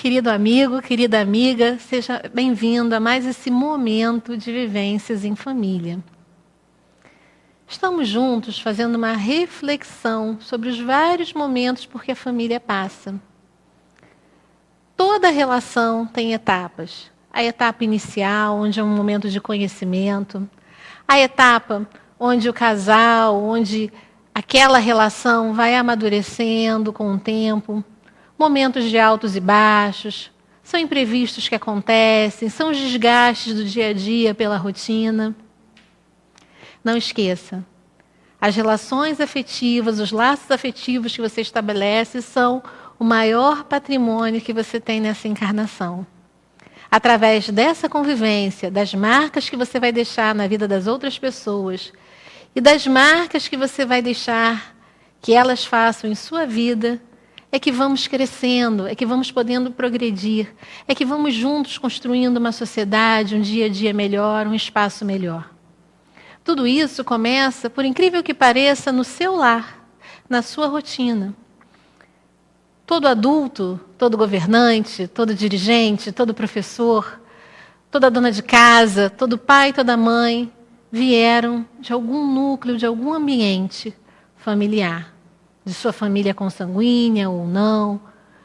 querido amigo, querida amiga, seja bem-vindo a mais esse momento de vivências em família. Estamos juntos fazendo uma reflexão sobre os vários momentos por que a família passa. Toda relação tem etapas. A etapa inicial, onde é um momento de conhecimento. A etapa onde o casal, onde aquela relação vai amadurecendo com o tempo. Momentos de altos e baixos, são imprevistos que acontecem, são os desgastes do dia a dia pela rotina. Não esqueça, as relações afetivas, os laços afetivos que você estabelece são o maior patrimônio que você tem nessa encarnação. Através dessa convivência, das marcas que você vai deixar na vida das outras pessoas e das marcas que você vai deixar que elas façam em sua vida, é que vamos crescendo, é que vamos podendo progredir, é que vamos juntos construindo uma sociedade, um dia a dia melhor, um espaço melhor. Tudo isso começa, por incrível que pareça, no seu lar, na sua rotina. Todo adulto, todo governante, todo dirigente, todo professor, toda dona de casa, todo pai, toda mãe, vieram de algum núcleo, de algum ambiente familiar. De sua família consanguínea ou não,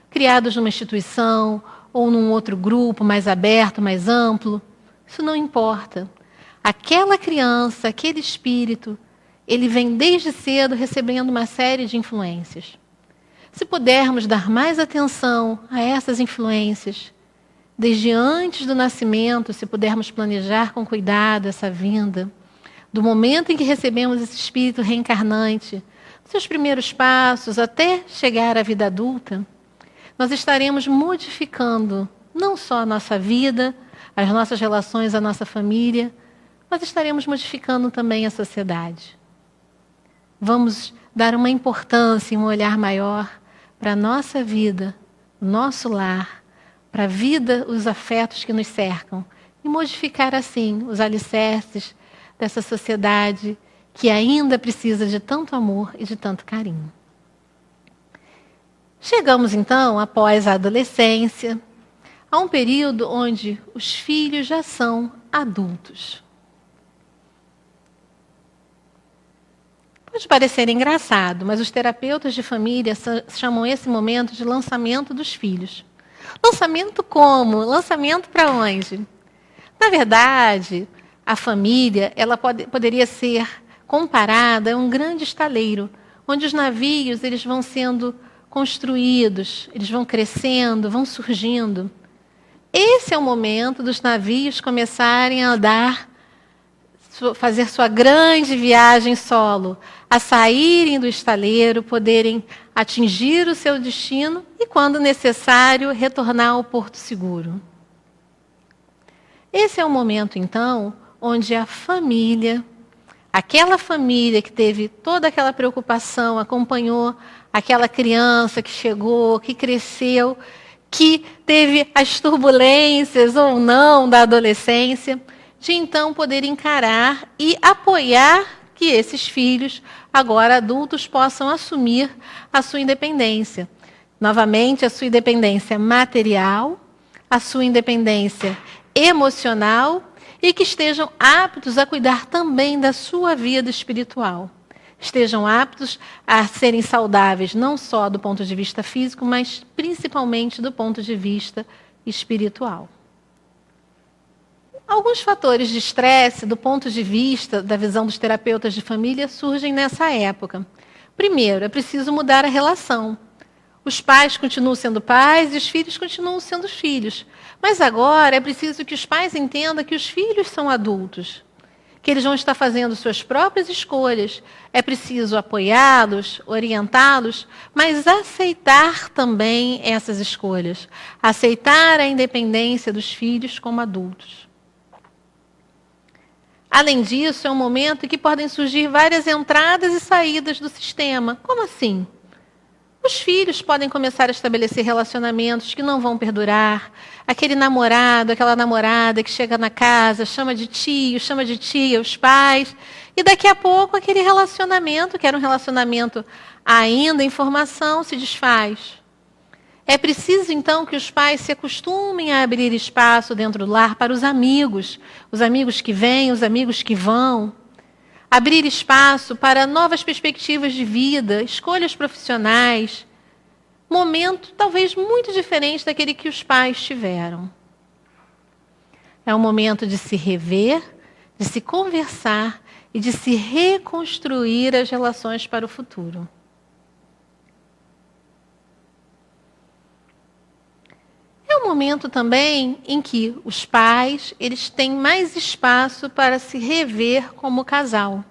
criados numa instituição ou num outro grupo mais aberto, mais amplo. Isso não importa. Aquela criança, aquele espírito, ele vem desde cedo recebendo uma série de influências. Se pudermos dar mais atenção a essas influências, desde antes do nascimento, se pudermos planejar com cuidado essa vinda, do momento em que recebemos esse espírito reencarnante, seus primeiros passos até chegar à vida adulta, nós estaremos modificando não só a nossa vida, as nossas relações, a nossa família, mas estaremos modificando também a sociedade. Vamos dar uma importância e um olhar maior para a nossa vida, o nosso lar, para a vida, os afetos que nos cercam e modificar assim os alicerces dessa sociedade que ainda precisa de tanto amor e de tanto carinho. Chegamos, então, após a adolescência, a um período onde os filhos já são adultos. Pode parecer engraçado, mas os terapeutas de família chamam esse momento de lançamento dos filhos. Lançamento como? Lançamento para onde? Na verdade, a família ela poderia ser comparada a um grande estaleiro, onde os navios eles vão sendo construídos, eles vão crescendo, vão surgindo. Esse é o momento dos navios começarem a fazer sua grande viagem solo, a saírem do estaleiro, poderem atingir o seu destino e, quando necessário, retornar ao porto seguro. Esse é o momento, então, onde a família, aquela família que teve toda aquela preocupação, acompanhou aquela criança que chegou, que cresceu, que teve as turbulências ou não da adolescência, de então poder encarar e apoiar que esses filhos, agora adultos, possam assumir a sua independência. Novamente, a sua independência material, a sua independência emocional, e que estejam aptos a cuidar também da sua vida espiritual. Estejam aptos a serem saudáveis, não só do ponto de vista físico, mas principalmente do ponto de vista espiritual. Alguns fatores de estresse, do ponto de vista da visão dos terapeutas de família, surgem nessa época. Primeiro, é preciso mudar a relação. Os pais continuam sendo pais e os filhos continuam sendo filhos. Mas agora é preciso que os pais entendam que os filhos são adultos, que eles vão estar fazendo suas próprias escolhas. É preciso apoiá-los, orientá-los, mas aceitar também essas escolhas. Aceitar a independência dos filhos como adultos. Além disso, é um momento em que podem surgir várias entradas e saídas do sistema. Como assim? Os filhos podem começar a estabelecer relacionamentos que não vão perdurar. Aquele namorado, aquela namorada que chega na casa, chama de tio, chama de tia, os pais. E daqui a pouco aquele relacionamento, que era um relacionamento ainda em formação, se desfaz. É preciso, então, que os pais se acostumem a abrir espaço dentro do lar para os amigos que vêm, os amigos que vão. Abrir espaço para novas perspectivas de vida, escolhas profissionais. Momento talvez muito diferente daquele que os pais tiveram. É um momento de se rever, de se conversar e de se reconstruir as relações para o futuro. É um momento também em que os pais, eles têm mais espaço para se rever como casal.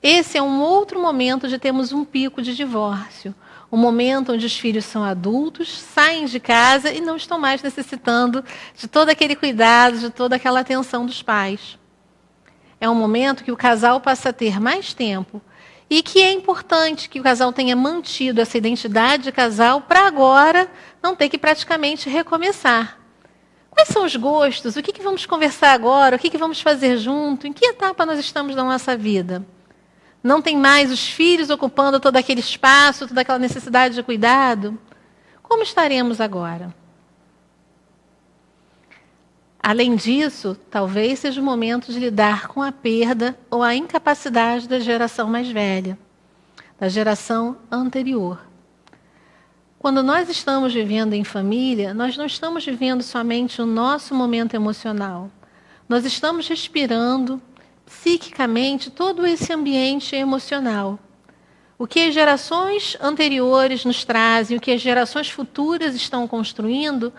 Esse é um outro momento de termos um pico de divórcio. Um momento onde os filhos são adultos, saem de casa e não estão mais necessitando de todo aquele cuidado, de toda aquela atenção dos pais. É um momento que o casal passa a ter mais tempo e que é importante que o casal tenha mantido essa identidade de casal para agora não ter que praticamente recomeçar. Quais são os gostos? O que vamos conversar agora? O que vamos fazer junto? Em que etapa nós estamos na nossa vida? Não tem mais os filhos ocupando todo aquele espaço, toda aquela necessidade de cuidado? Como estaremos agora? Além disso, talvez seja o momento de lidar com a perda ou a incapacidade da geração mais velha, da geração anterior. Quando nós estamos vivendo em família, nós não estamos vivendo somente o nosso momento emocional. Nós estamos respirando psiquicamente todo esse ambiente emocional. O que as gerações anteriores nos trazem, o que as gerações futuras estão construindo,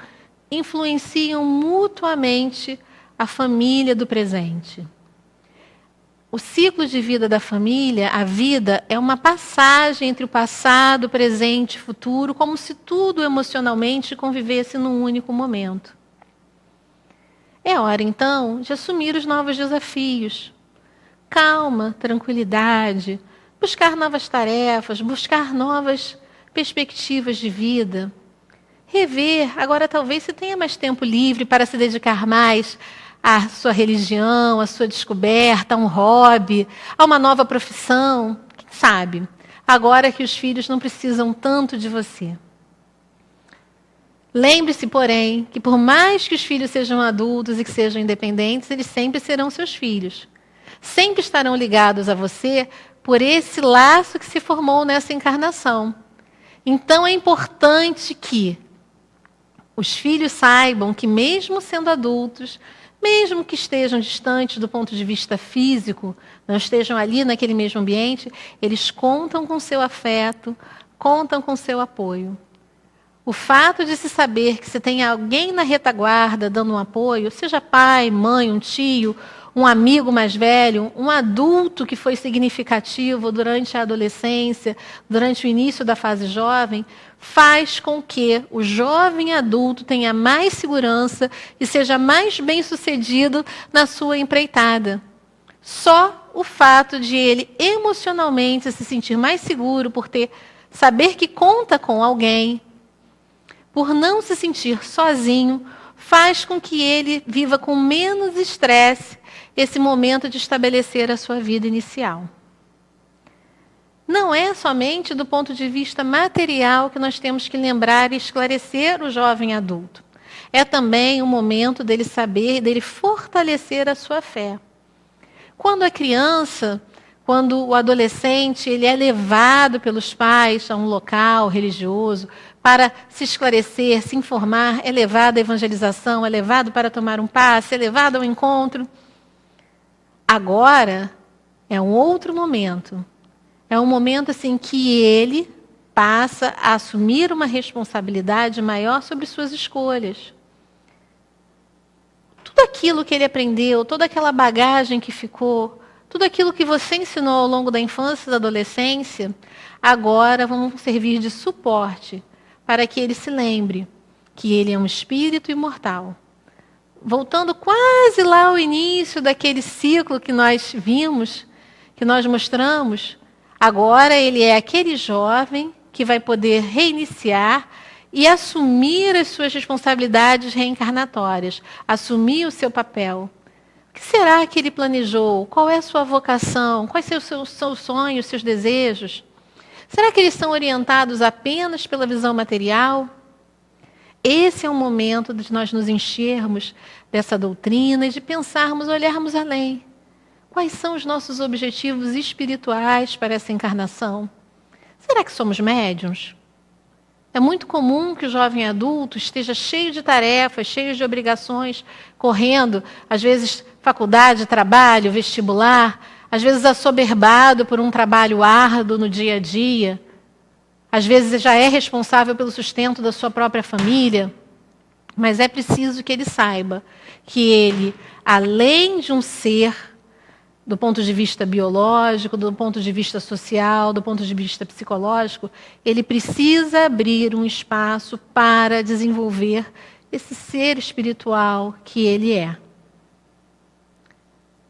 influenciam mutuamente a família do presente. O ciclo de vida da família, a vida, é uma passagem entre o passado, o presente e o futuro, como se tudo emocionalmente convivesse num único momento. É hora, então, de assumir os novos desafios. Calma, tranquilidade, buscar novas tarefas, buscar novas perspectivas de vida. Rever, agora talvez você tenha mais tempo livre para se dedicar mais à sua religião, à sua descoberta, a um hobby, a uma nova profissão. Quem sabe? Agora que os filhos não precisam tanto de você. Lembre-se, porém, que por mais que os filhos sejam adultos e que sejam independentes, eles sempre serão seus filhos. Sempre estarão ligados a você por esse laço que se formou nessa encarnação. Então é importante que os filhos saibam que, mesmo sendo adultos, mesmo que estejam distantes do ponto de vista físico, não estejam ali naquele mesmo ambiente, eles contam com seu afeto, contam com seu apoio. O fato de se saber que se tem alguém na retaguarda dando um apoio, seja pai, mãe, um tio, um amigo mais velho, um adulto que foi significativo durante a adolescência, durante o início da fase jovem, faz com que o jovem adulto tenha mais segurança e seja mais bem-sucedido na sua empreitada. Só o fato de ele emocionalmente se sentir mais seguro por saber que conta com alguém, por não se sentir sozinho, faz com que ele viva com menos estresse esse momento de estabelecer a sua vida inicial. Não é somente do ponto de vista material que nós temos que lembrar e esclarecer o jovem adulto. É também o momento dele saber, dele fortalecer a sua fé. Quando a criança, quando o adolescente, ele é levado pelos pais a um local religioso para se esclarecer, se informar, é levado à evangelização, é levado para tomar um passe, é levado ao encontro. Agora é um outro momento. É um momento assim que ele passa a assumir uma responsabilidade maior sobre suas escolhas. Tudo aquilo que ele aprendeu, toda aquela bagagem que ficou, tudo aquilo que você ensinou ao longo da infância e da adolescência, agora vão servir de suporte para que ele se lembre que ele é um espírito imortal. Voltando quase lá ao início daquele ciclo que nós vimos, que nós mostramos, agora ele é aquele jovem que vai poder reiniciar e assumir as suas responsabilidades reencarnatórias, assumir o seu papel. O que será que ele planejou? Qual é a sua vocação? Quais são os seus sonhos, os seus desejos? Será que eles são orientados apenas pela visão material? esse é o momento de nós nos enchermos dessa doutrina e de pensarmos, olharmos além. Quais são os nossos objetivos espirituais para essa encarnação? Será que somos médiuns? É muito comum que o jovem adulto esteja cheio de tarefas, cheio de obrigações, correndo, às vezes faculdade, trabalho, vestibular, às vezes assoberbado por um trabalho árduo no dia a dia, às vezes já é responsável pelo sustento da sua própria família, mas é preciso que ele saiba que ele, além de um ser, do ponto de vista biológico, do ponto de vista social, do ponto de vista psicológico, ele precisa abrir um espaço para desenvolver esse ser espiritual que ele é.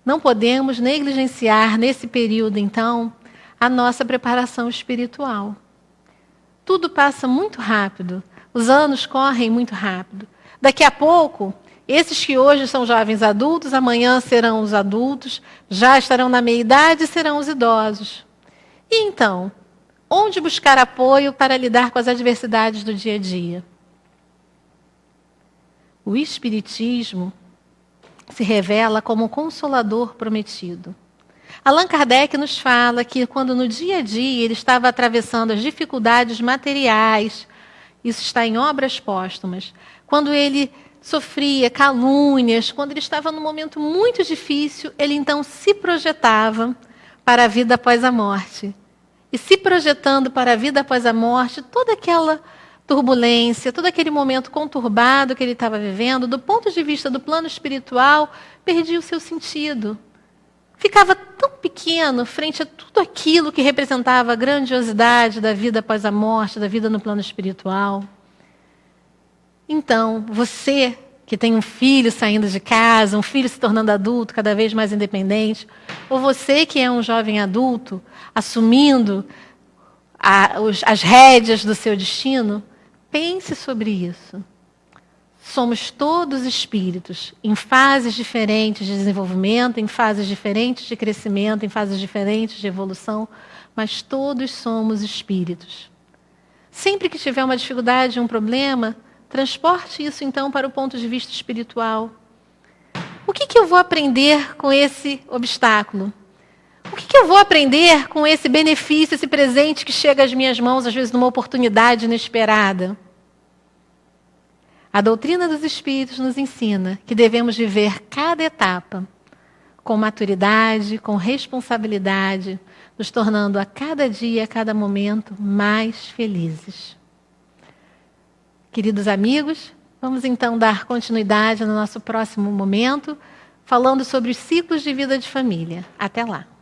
Não podemos negligenciar nesse período, então, a nossa preparação espiritual. Tudo passa muito rápido, os anos correm muito rápido. Daqui a pouco, esses que hoje são jovens adultos, amanhã serão os adultos, já estarão na meia-idade e serão os idosos. E então, onde buscar apoio para lidar com as adversidades do dia a dia? O Espiritismo se revela como um consolador prometido. Allan Kardec nos fala que quando no dia a dia ele estava atravessando as dificuldades materiais, isso está em Obras Póstumas, quando ele sofria calúnias, quando ele estava num momento muito difícil, ele então se projetava para a vida após a morte. E se projetando para a vida após a morte, toda aquela turbulência, todo aquele momento conturbado que ele estava vivendo, do ponto de vista do plano espiritual, perdia o seu sentido. Ficava tão pequeno frente a tudo aquilo que representava a grandiosidade da vida após a morte, da vida no plano espiritual. Então, você que tem um filho saindo de casa, um filho se tornando adulto, cada vez mais independente, ou você que é um jovem adulto, assumindo as rédeas do seu destino, pense sobre isso. Somos todos espíritos, em fases diferentes de desenvolvimento, em fases diferentes de crescimento, em fases diferentes de evolução, mas todos somos espíritos. Sempre que tiver uma dificuldade, um problema, transporte isso então para o ponto de vista espiritual. O que eu vou aprender com esse obstáculo? O que eu vou aprender com esse benefício, esse presente que chega às minhas mãos, às vezes numa oportunidade inesperada? A doutrina dos Espíritos nos ensina que devemos viver cada etapa com maturidade, com responsabilidade, nos tornando a cada dia, a cada momento, mais felizes. Queridos amigos, vamos então dar continuidade no nosso próximo momento, falando sobre os ciclos de vida de família. Até lá!